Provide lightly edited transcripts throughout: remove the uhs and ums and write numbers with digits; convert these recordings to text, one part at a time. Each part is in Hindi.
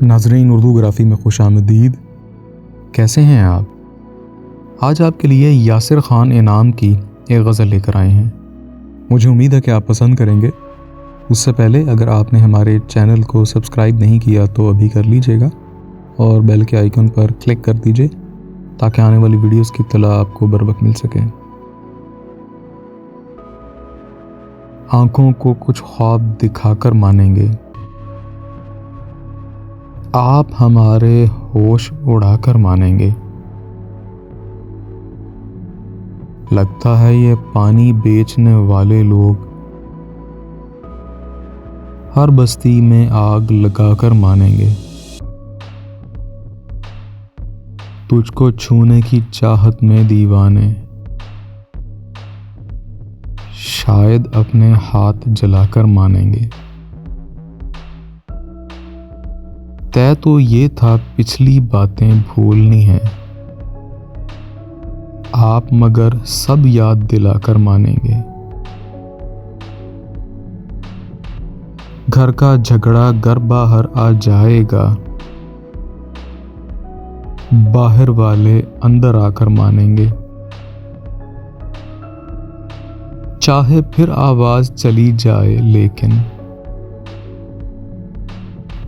नाज़रीन, उर्दूग्राफ़ी में खुशामदीद। कैसे हैं आप? आज आपके लिए यासिर ख़ान इनाम की एक गज़ल लेकर आए हैं। मुझे उम्मीद है कि आप पसंद करेंगे। उससे पहले अगर आपने हमारे चैनल को सब्सक्राइब नहीं किया तो अभी कर लीजिएगा और बेल के आइकन पर क्लिक कर दीजिए ताकि आने वाली वीडियोस की इत्तला आपको बर वक्त मिल सके। आँखों को कुछ ख्वाब दिखाकर मानेंगे, आप हमारे होश उड़ाकर मानेंगे। लगता है ये पानी बेचने वाले लोग हर बस्ती में आग लगाकर मानेंगे। तुझको छूने की चाहत में दीवाने शायद अपने हाथ जलाकर मानेंगे। तय तो ये था पिछली बातें भूलनी है, आप मगर सब याद दिलाकर मानेंगे। घर का झगड़ा घर बाहर आ जाएगा, बाहर वाले अंदर आकर मानेंगे। चाहे फिर आवाज चली जाए लेकिन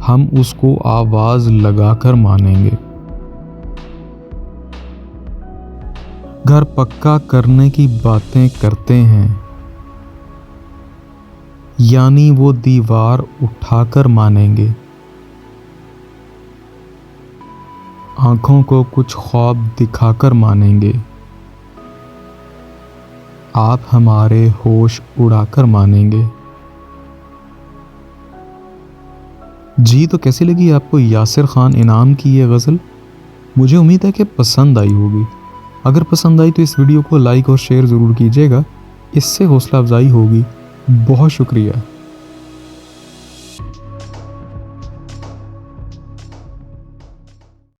हम उसको आवाज लगाकर मानेंगे। घर पक्का करने की बातें करते हैं, यानी वो दीवार उठाकर मानेंगे। आंखों को कुछ ख्वाब दिखाकर मानेंगे, आप हमारे होश उड़ाकर मानेंगे। जी, तो कैसी लगी आपको यासिर ख़ान इनाम की ये गज़ल? मुझे उम्मीद है कि पसंद आई होगी। अगर पसंद आई तो इस वीडियो को लाइक और शेयर ज़रूर कीजिएगा, इससे हौसला अफजाई होगी। बहुत शुक्रिया।